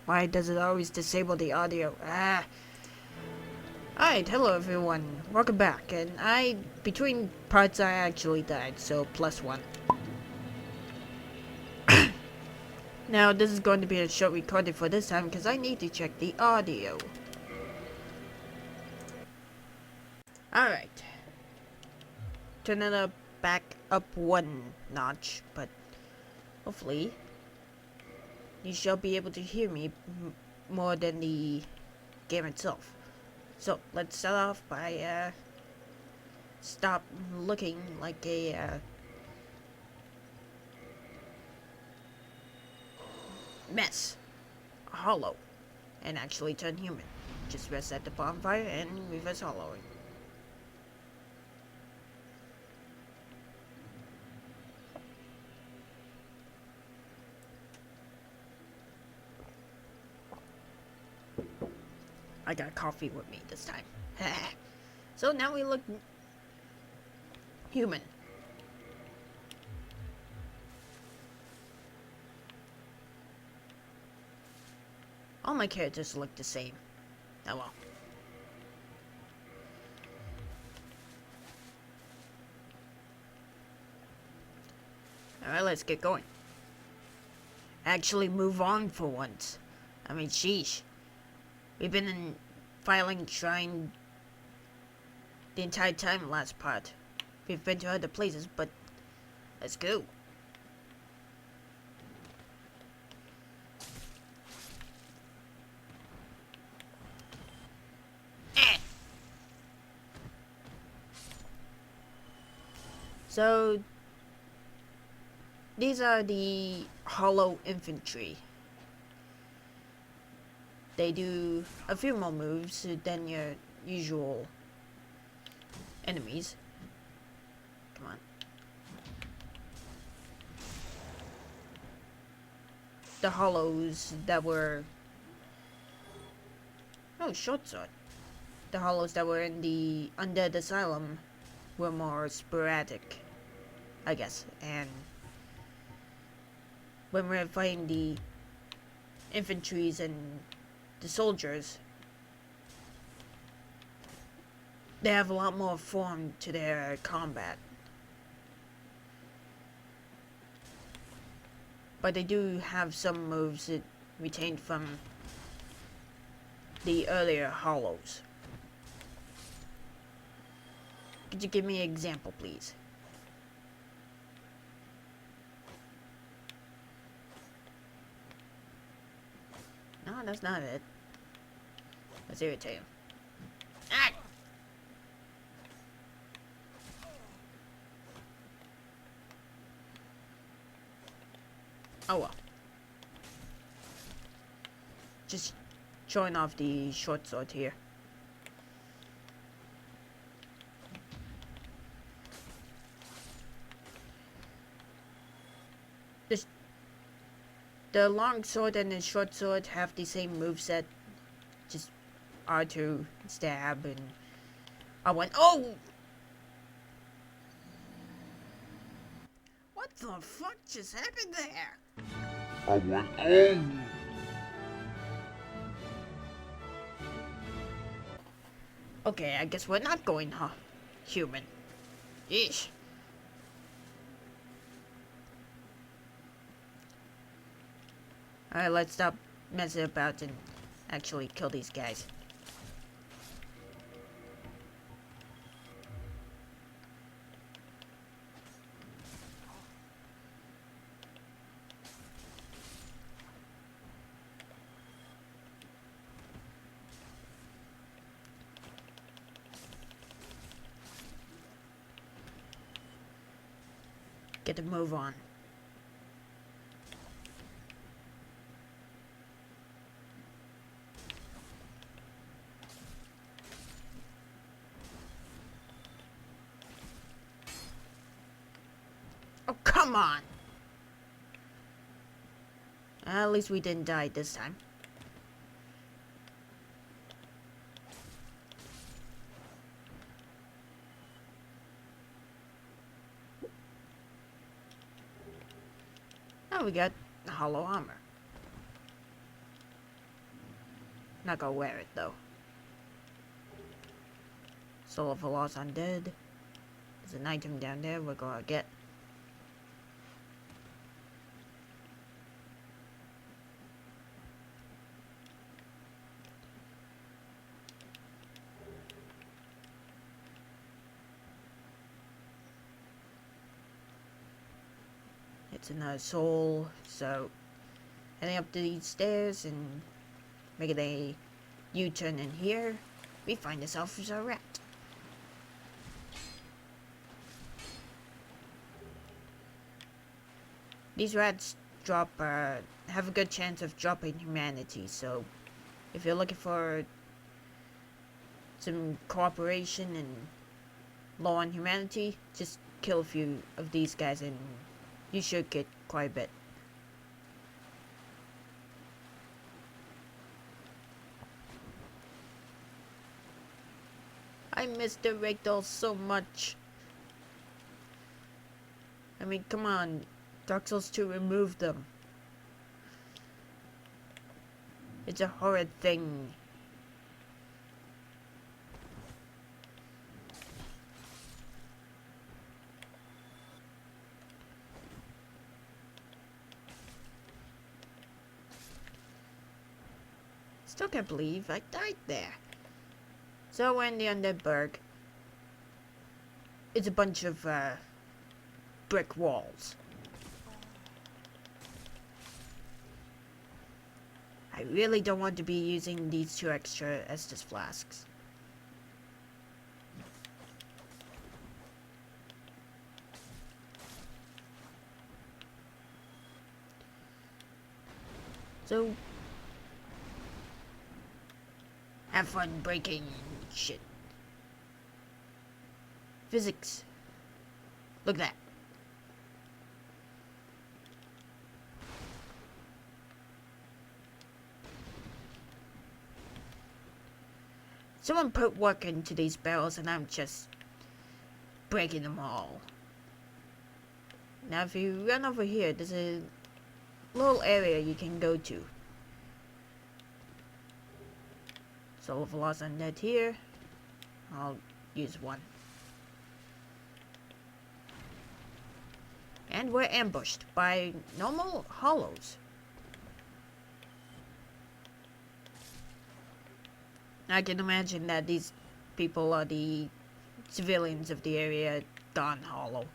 Why does it always disable the audio? Alright, hello everyone. Welcome back. And between parts I actually died, so +1. Now, this is going to be a short recording for this time because I need to check the audio. Alright. Turn it back up 1 notch, but hopefully you shall be able to hear me more than the game itself. So, let's start off by, stop looking like a, mess. Hollow. And actually turn human. Just reset the bonfire and reverse hollowing. I got coffee with me this time. So now we look human. All my characters look the same. Oh well. Alright, let's get going. Actually move on for once. I mean, sheesh. We've been in Firelink Shrine the entire time last part. We've been to other places, but let's go. So, these are the hollow infantry. They do a few more moves than your usual enemies. Come on. The hollows that were... Oh, short sword. The hollows that were in the Undead Asylum were more sporadic, I guess. And when we're fighting the infantries and the soldiers, they have a lot more form to their combat. But they do have some moves that retained from the earlier hollows. Could you give me an example, please? No, that's not it. Let's irritate him. Ah! Oh well. Just showing off the short sword here. The long sword and the short sword have the same moveset. Just R2, stab, and R1. Oh! What the fuck just happened there? R1. Oh! Okay, I guess we're not going, huh? Human. Yeesh. Alright, let's stop messing about and actually kill these guys. Get a move on. Oh, come on! At least we didn't die this time. Now we got hollow armor. Not gonna wear it though. Soul of a Lost Undead. There's an item down there we're gonna get. It's another soul, so heading up these stairs and making a U-turn in here, we find ourselves a rat. These rats drop, have a good chance of dropping humanity, so if you're looking for some cooperation and low on humanity, just kill a few of these guys and you should get quite a bit. I miss the ragdolls so much. I mean, come on. Dark Souls 2 removed them. It's a horrid thing. Still can't believe I died there. So we're in the Undead Burg. It's a bunch of brick walls. I really don't want to be using these 2 extra Estus flasks. So, have fun breaking shit. Physics. Look at that. Someone put work into these barrels and I'm just breaking them all. Now if you run over here, there's a little area you can go to. Soul of a Lost Undead here. I'll use one. And we're ambushed by normal hollows. I can imagine that these people are the civilians of the area gone hollow.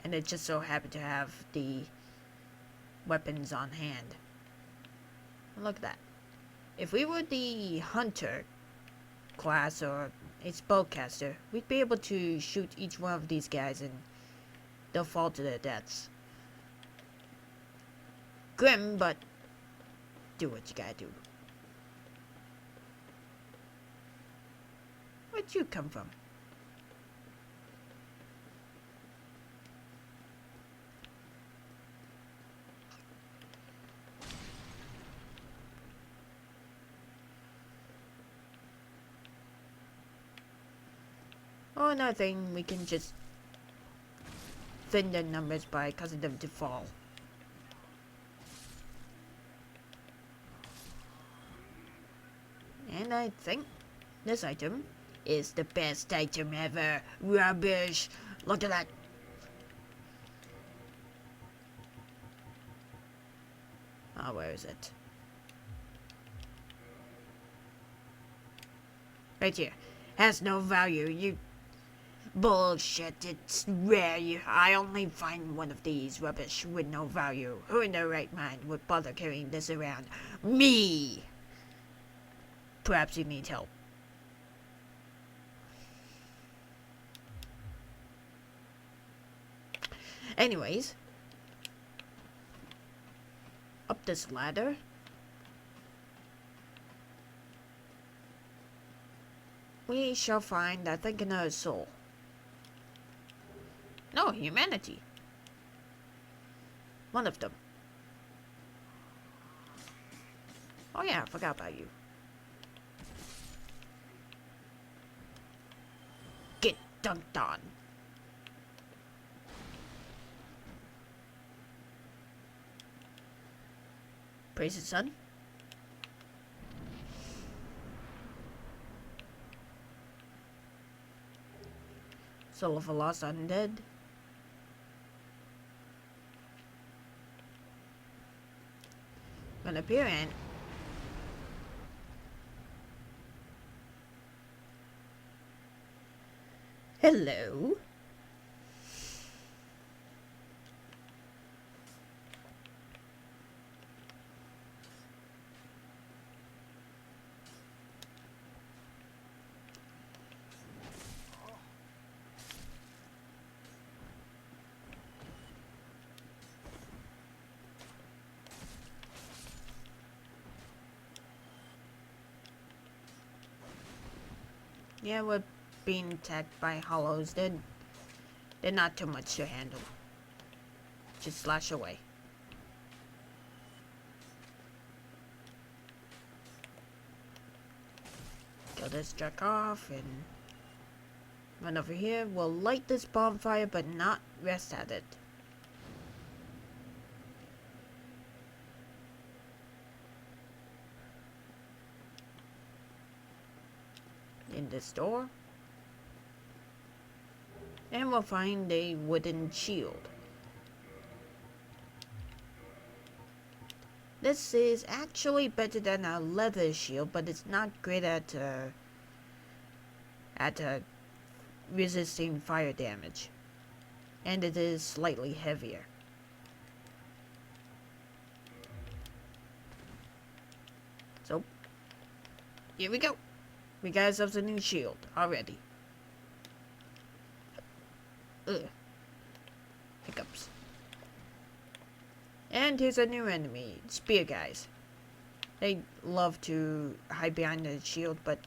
And they just so happen to have the weapons on hand. Look at that. If we were the hunter class or a spellcaster, we'd be able to shoot each one of these guys and they'll fall to their deaths. Grim, but do what you gotta do. Where'd you come from? Oh, another thing, we can just thin their numbers by causing them to fall. And I think this item is the best item ever. Rubbish. Look at that. Oh, where is it? Right here. Has no value. You... Bullshit. It's rare. I only find one of these rubbish with no value. Who in their right mind would bother carrying this around? Me! Perhaps you need help. Anyways. Up this ladder. We shall find, I think, another soul. No, humanity. One of them. Oh yeah, I forgot about you. Get dunked on. Praise the sun. Soul of a lost undead. An appearance. Hello. Yeah, we're being attacked by hollows. They're not too much to handle. Just slash away. Kill this jerk off and run over here. We'll light this bonfire but not rest at it. In this door. And we'll find a wooden shield. This is actually better than a leather shield, but it's not great at resisting fire damage. And it is slightly heavier. So, here we go. We got ourselves a new shield already. Ugh. Hiccups. And here's a new enemy, spear guys. They love to hide behind the shield, but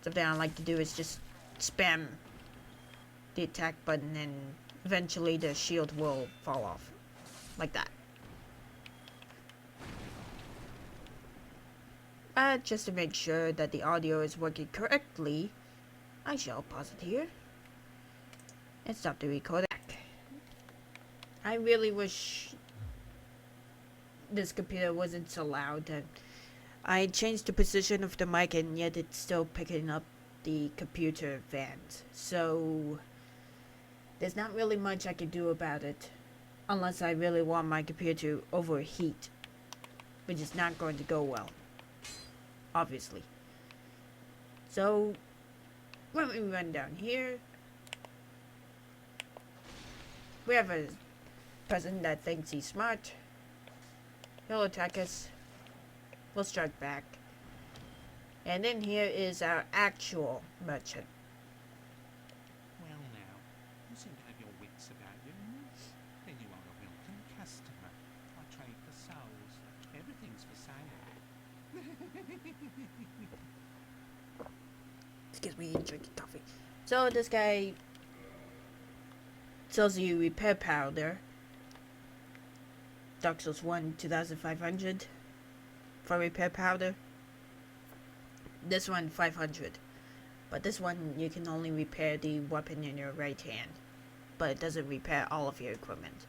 something I like to do is just spam the attack button and eventually the shield will fall off. Like that. Just to make sure that the audio is working correctly, I shall pause it here and stop the recording. I really wish this computer wasn't so loud. I changed the position of the mic and yet it's still picking up the computer fans. So there's not really much I can do about it unless I really want my computer to overheat, which is not going to go well. Obviously. So, when we run down here, we have a person that thinks he's smart. He'll attack us. We'll strike back. And then here is our actual merchant. Well now, you seem to have your wits about you. Then you are a welcome customer. I trade for souls. Everything's for sale. Excuse me, drinking coffee. So this guy sells you repair powder. Dark Souls 1, 2500 for repair powder. This one 500. But this one you can only repair the weapon in your right hand. But it doesn't repair all of your equipment.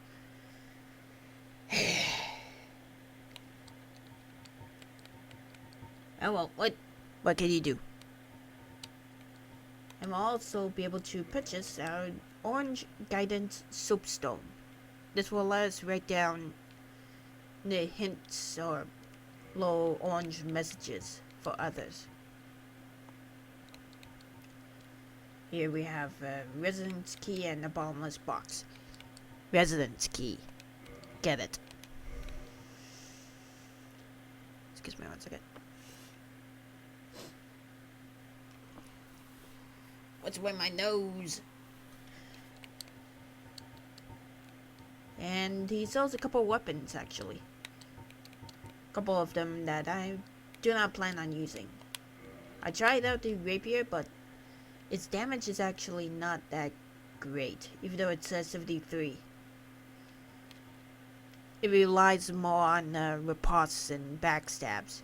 Oh well, what can you do? And we'll also be able to purchase our orange guidance soapstone. This will let us write down the hints or little orange messages for others. Here we have a residence key and a bottomless box. Residence key. Get it. Excuse me 1 second. What's with my nose? And he sells a couple weapons, actually. A couple of them that I do not plan on using. I tried out the rapier, but its damage is actually not that great, even though it says 73. It relies more on riposts and backstabs,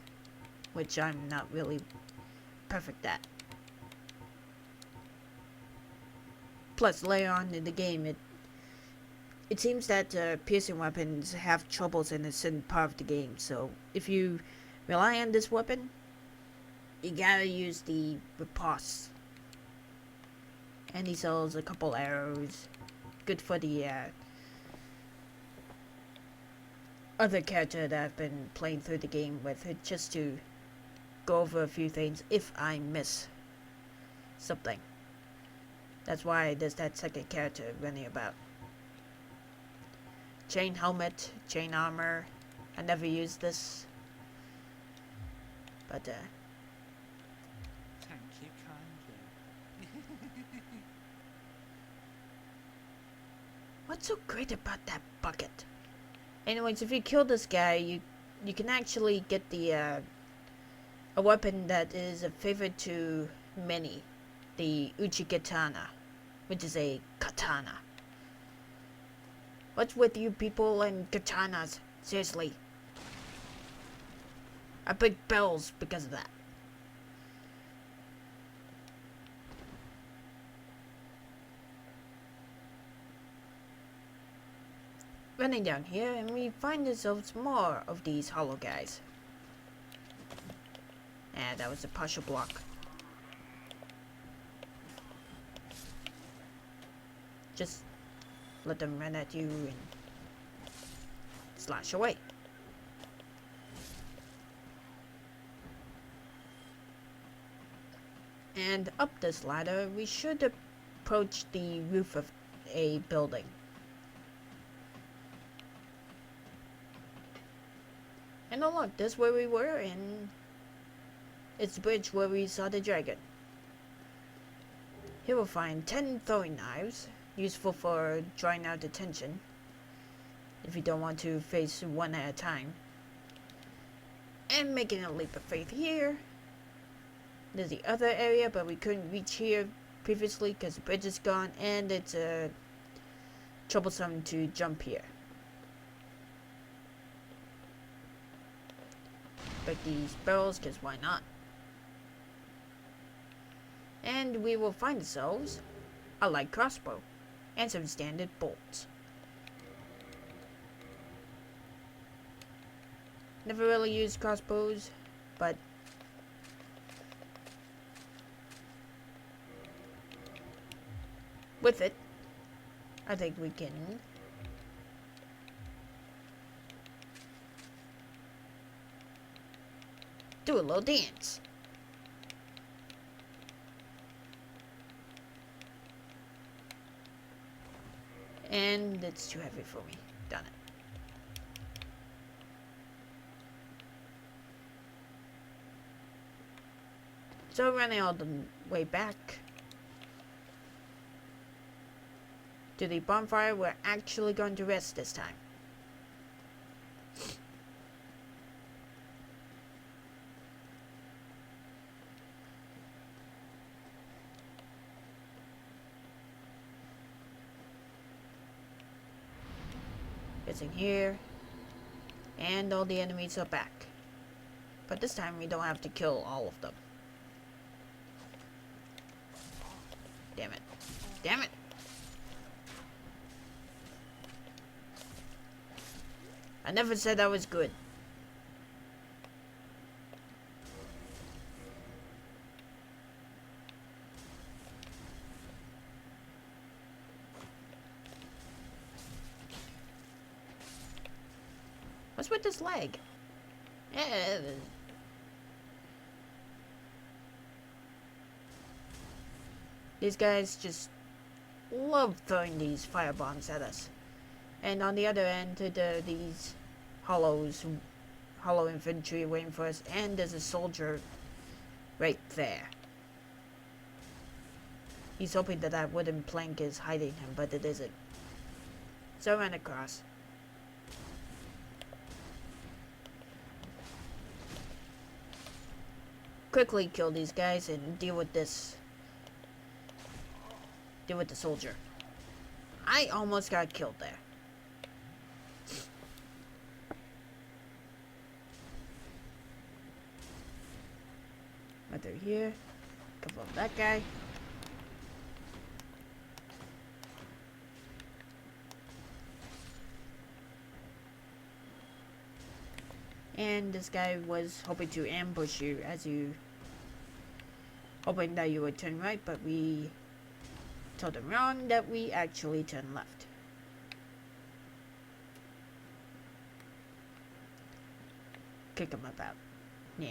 which I'm not really perfect at. Plus, later on in the game, it seems that piercing weapons have troubles in a certain part of the game, so if you rely on this weapon, you gotta use the riposte. And he sells a couple arrows. Good for the other character that I've been playing through the game with, just to go over a few things if I miss something. That's why there's that second character running about. Chain helmet, chain armor. I never used this. But Thank you kindly. what's so great about that bucket? Anyways, if you kill this guy, you can actually get the a weapon that is a favorite to many, the Uchikatana, which is a katana. What's with you people and katanas? Seriously. I break bells because of that. Running down here, and we find ourselves more of these hollow guys. And that was a partial block. Just let them run at you and slash away. And up this ladder, we should approach the roof of a building. And oh look, this is where we were, and it's the bridge where we saw the dragon. Here we'll find 10 throwing knives, useful for drawing out the tension, if you don't want to face one at a time. And making a leap of faith here. There's the other area, but we couldn't reach here previously because the bridge is gone, and it's troublesome to jump here. Break these barrels, because why not? And we will find ourselves a light crossbow and some standard bolts. Never really used crossbows, but with it, I think we can do a little dance. And it's too heavy for me. Done it. So running all the way back to the bonfire, we're actually going to rest this time. It's in here, and all the enemies are back. But this time we don't have to kill all of them. Damn it. Damn it! I never said I was good. What's with this leg? These guys just love throwing these fire bombs at us. And on the other end, there are these hollow infantry waiting for us, and there's a soldier right there. He's hoping that that wooden plank is hiding him, but it isn't. So I ran across. Quickly kill these guys and deal with this. Deal with the soldier. I almost got killed there. Right through here. Cover up that guy. And this guy was hoping to ambush you as you... hoping that you would turn right, but we told him wrong, that we actually turned left. Kick him about. Yeah.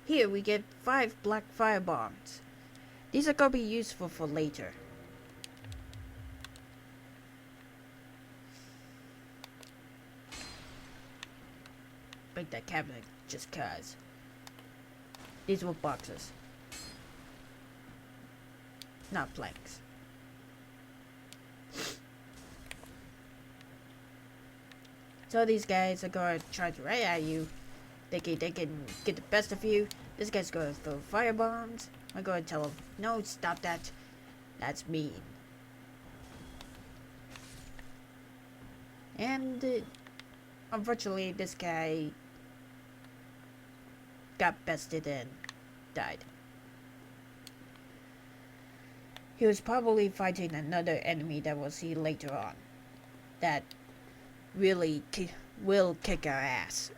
Here we get 5 black fire bombs. These are gonna be useful for later. Break that cabinet just cause. These were boxes. Not planks. So these guys are gonna charge right at you. They can get the best of you. This guy's gonna throw fire bombs. I'm gonna tell him, no, stop that. That's mean. And unfortunately, this guy got bested and died. He was probably fighting another enemy that we'll see later on. That really will kick our ass.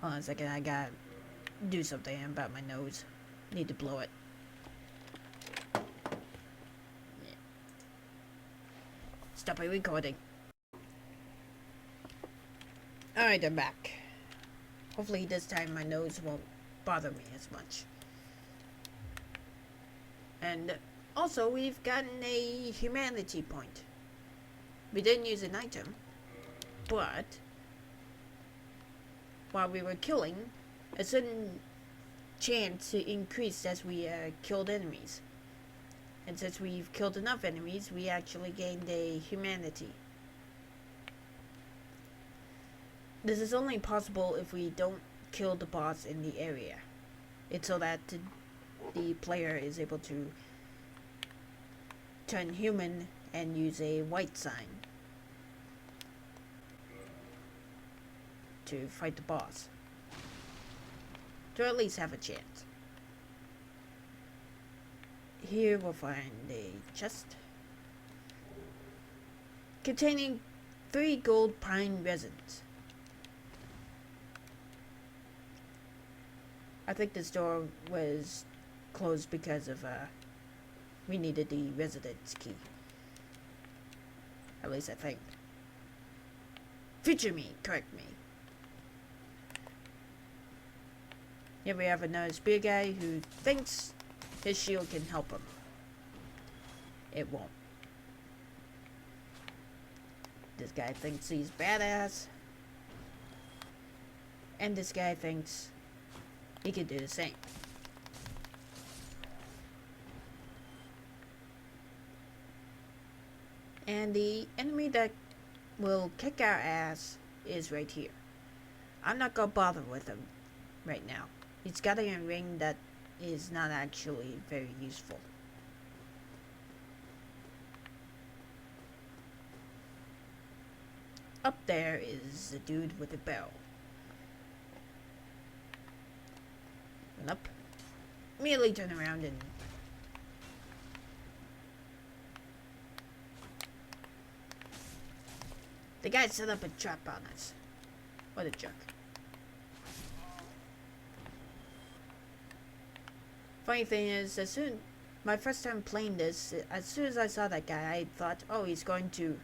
Hold on a second, I gotta do something about my nose. Need to blow it. Yeah. Stop recording. Alright, I'm back. Hopefully this time my nose won't bother me as much. And also, we've gotten a humanity point. We didn't use an item, but while we were killing, a certain chance increased as we killed enemies. And since we've killed enough enemies, we actually gained a humanity. This is only possible if we don't kill the boss in the area. It's so that the player is able to turn human and use a white sign to fight the boss. To at least have a chance. Here we'll find a chest containing 3 gold pine resins. I think this door was closed because of we needed the residence key. At least I think. Future me, correct me. Here we have another spear guy who thinks his shield can help him. It won't. This guy thinks he's badass. And this guy thinks he can do the same. And the enemy that will kick our ass is right here. I'm not gonna bother with him right now. He's got a ring that is not actually very useful. Up there is a dude with a barrel. And up. Immediately turn around and the guy set up a trap on us. What a jerk. Funny thing is, my first time playing this, as soon as I saw that guy, I thought, oh, he's going to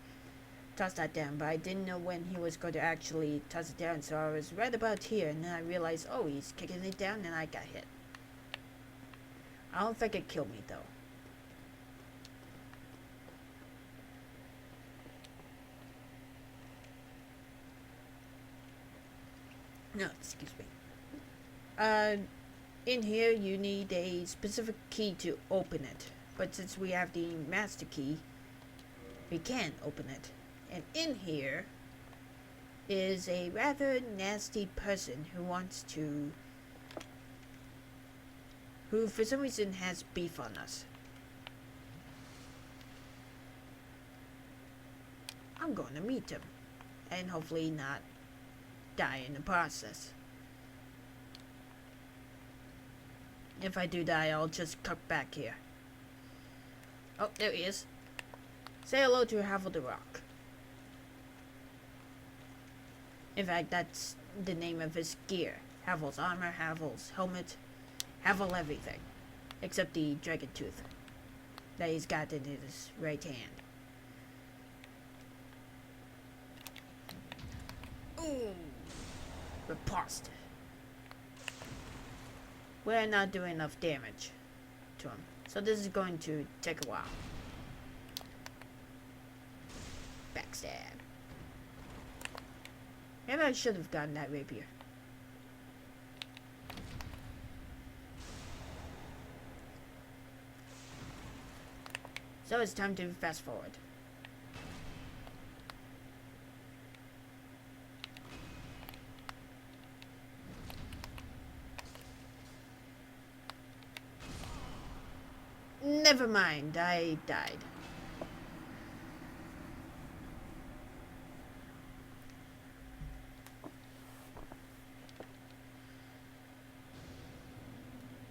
toss that down, but I didn't know when he was going to actually toss it down, so I was right about here, and then I realized, oh, he's kicking it down, and I got hit. I don't think it killed me, though. No, excuse me. In here, you need a specific key to open it. But since we have the master key, we can open it. And in here is a rather nasty person who for some reason has beef on us. I'm going to meet him. And hopefully not die in the process. If I do die, I'll just cut back here. Oh, there he is. Say hello to Havel the Rock. In fact, that's the name of his gear. Havel's armor, Havel's helmet, Havel everything. Except the dragon tooth that he's got in his right hand. Ooh! Riposte. We're not doing enough damage to him. So this is going to take a while. Backstab. Maybe I should have gotten that rapier. So it's time to fast forward. Never mind, I died.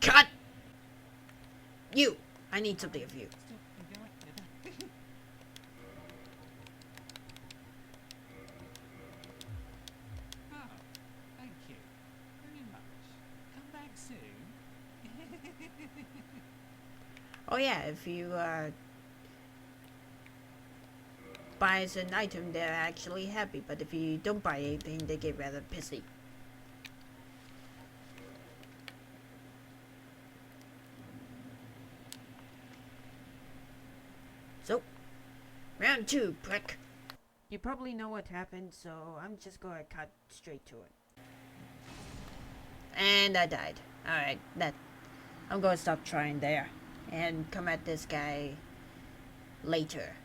Cut! You! I need something of you. Oh, thank you very much. Come back soon. Oh yeah, if you buy an item, they're actually happy, but if you don't buy anything, they get rather pissy. So, round 2, prick. You probably know what happened, so I'm just gonna cut straight to it. And I died. Alright, I'm gonna stop trying there and come at this guy later.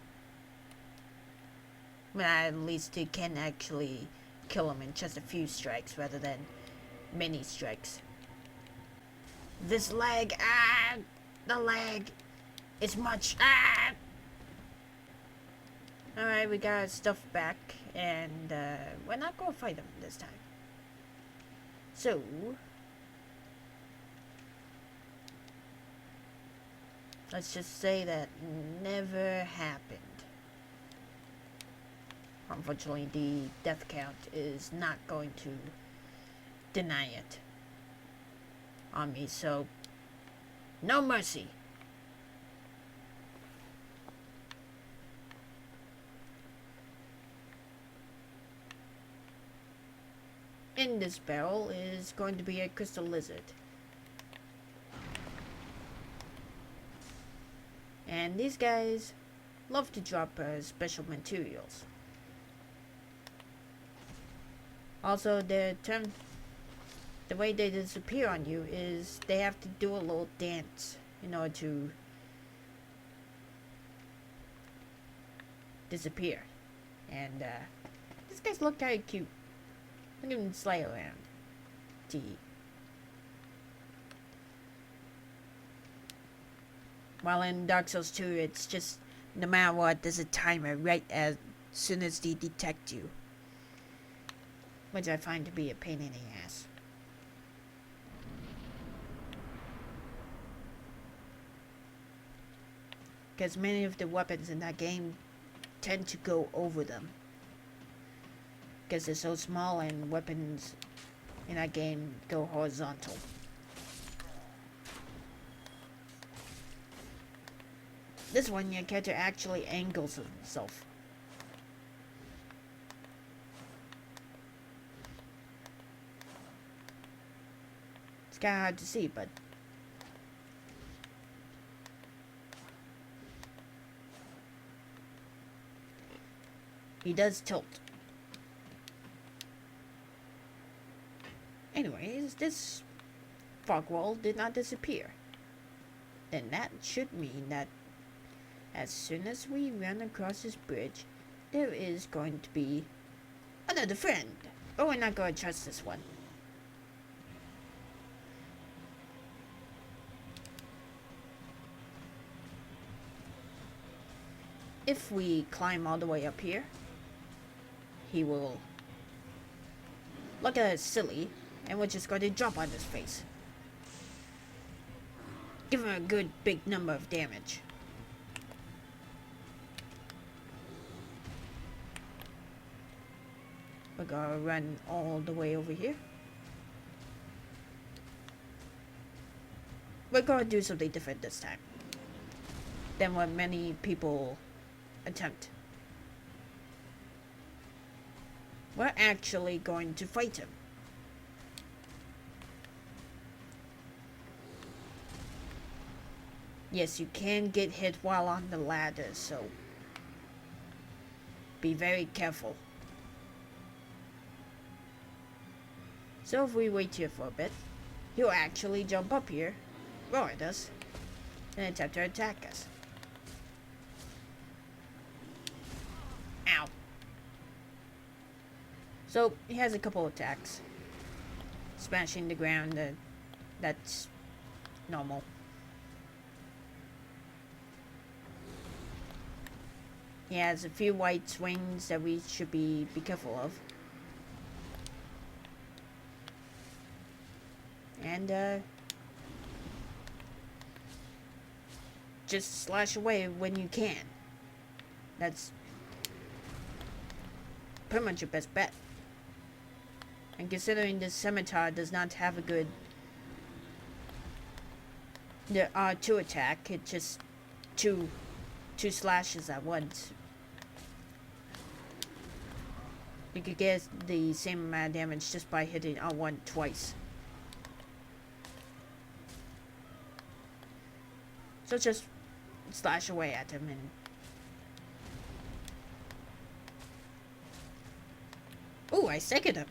When at least you can actually kill him in just a few strikes rather than many strikes. This lag, the lag is much, Alright, we got our stuff back, and we're not gonna fight him this time. So, let's just say that never happened. Unfortunately, the death count is not going to deny it on me, so no mercy. In this barrel is going to be a crystal lizard. And these guys love to drop special materials. Also, the way they disappear on you is they have to do a little dance in order to disappear. And these guys look kind of cute. Look at him slay around. Gee. While in Dark Souls 2, it's just, no matter what, there's a timer right as soon as they detect you. Which I find to be a pain in the ass. Because many of the weapons in that game tend to go over them. Because they're so small and weapons in that game go horizontal. This one, your character actually angles himself. It's kind of hard to see, but he does tilt. Anyways, this fog wall did not disappear. Then that should mean that as soon as we run across this bridge, there is going to be another friend. But we're not going to trust this one. If we climb all the way up here, he will look at us silly, and we're just going to drop on his face. Give him a good big number of damage. We're gonna run all the way over here. We're gonna do something different this time than what many people attempt. We're actually going to fight him. Yes, you can get hit while on the ladder, so be very careful. So if we wait here for a bit, he'll actually jump up here, roar at us, and attempt to attack us. Ow. So he has a couple attacks. Smashing the ground, that's normal. He has a few white swings that we should be careful of. And just slash away when you can. That's pretty much your best bet. And considering this scimitar does not have a good R2 attack, it just two slashes at once. You could get the same amount of damage just by hitting R1 twice. So just slash away at him and... Ooh, I second him.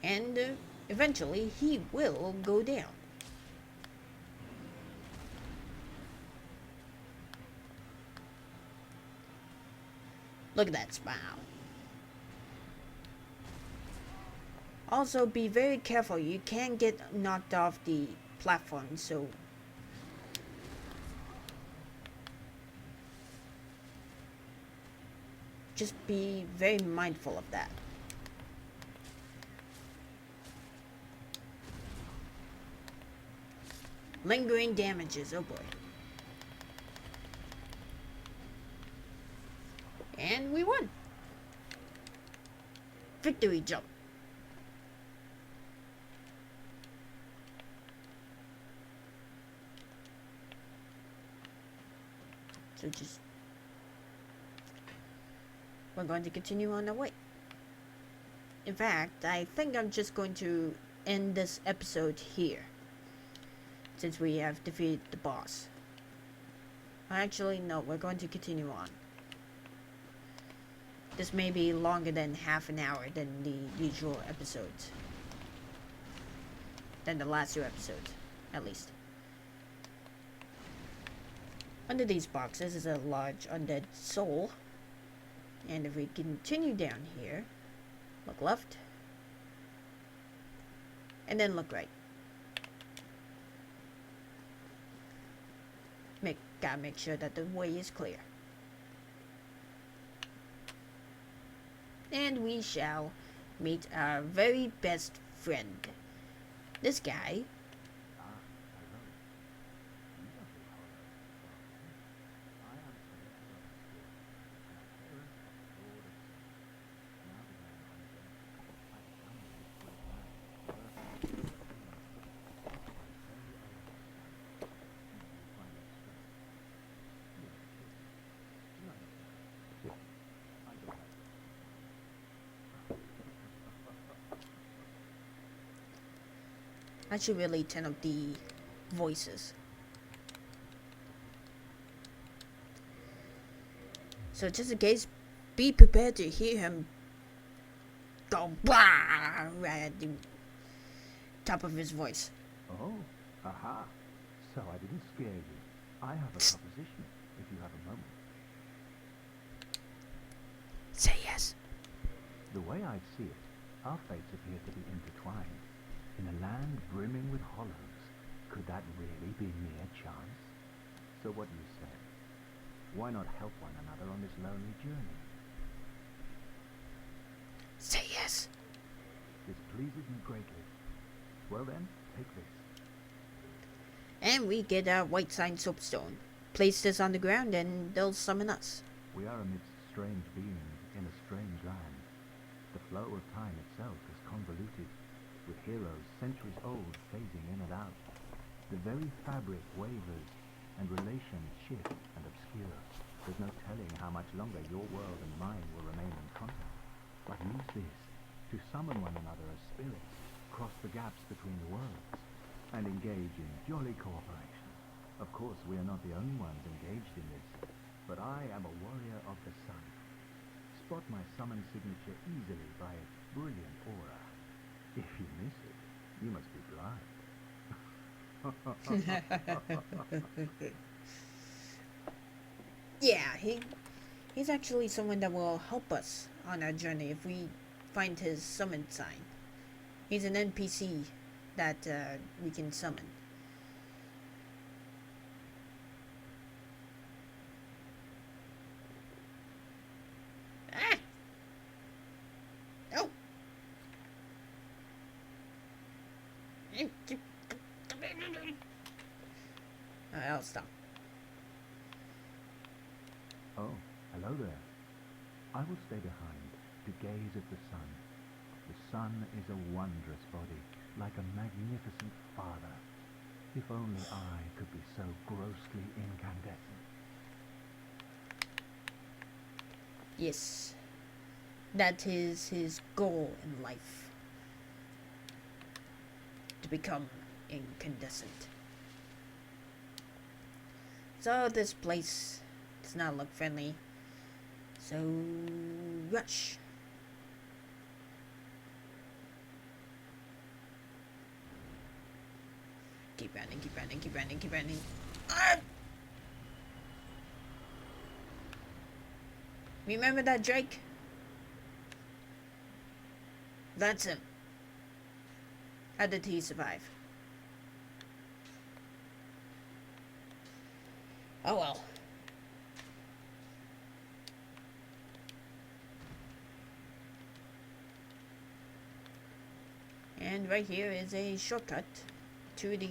And eventually he will go down. Look at that smile. Also, be very careful. You can get knocked off the platform, so... just be very mindful of that. Lingering damages, oh boy. And we won. Victory jump. So just... we're going to continue on our way. In fact, I think I'm just going to end this episode here, since we have defeated the boss. Actually, no, we're going to continue on. This may be longer than half an hour than the usual episodes. Than the last two episodes, at least. Under these boxes is a large undead soul. And if we continue down here, look left, and then look right. Gotta make sure that the way is clear. And we shall meet our very best friend. This guy. I should really turn up the voices. So just in case, be prepared to hear him go blah right at the top of his voice. Oh, aha. So I didn't scare you. I have a proposition, if you have a moment. Say yes. The way I see it, our fates appear to be intertwined. In a land brimming with hollows, could that really be mere chance? So what do you say? Why not help one another on this lonely journey? Say yes. This pleases me greatly. Well then, take this. And we get a white sign soapstone. Place this on the ground and they'll summon us. We are amidst strange beings in a strange land. The flow of time itself is convoluted, with heroes centuries old phasing in and out. The very fabric wavers, and relations shift and obscure. There's no telling how much longer your world and mine will remain in contact. But use this to summon one another as spirits, cross the gaps between the worlds, and engage in jolly cooperation. Of course, we are not the only ones engaged in this, but I am a warrior of the sun. Spot my summon signature easily by its brilliant aura. If you miss it, you must be blind. Yeah, he's actually someone that will help us on our journey if we find his summon sign. He's an NPC that we can summon. Ah! Oh! Alright, I'll stop. Oh, hello there. I will stay behind to gaze at the sun. The sun is a wondrous body, like a magnificent father. If only I could be so grossly incandescent. Yes. That is his goal in life. To become incandescent. So this place does not look friendly. So rush. Keep running, keep running, keep running, keep running. Ah! Remember that, Drake? That's him. How did he survive? Oh well. And right here is a shortcut to the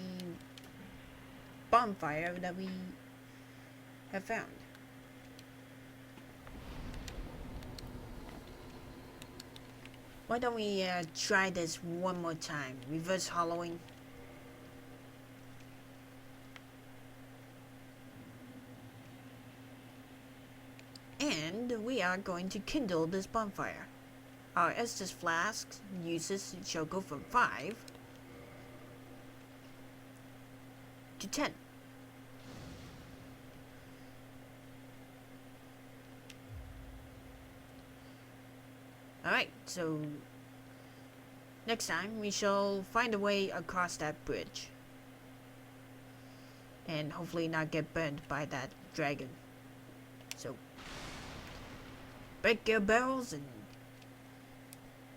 bonfire that we have found. Why don't we try this one more time? Reverse hollowing. And we are going to kindle this bonfire. Our Estus flask uses shall go from 5 to 10. Alright, so next time we shall find a way across that bridge. And hopefully not get burned by that dragon. So, break your barrels and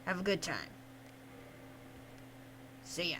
have a good time. See ya.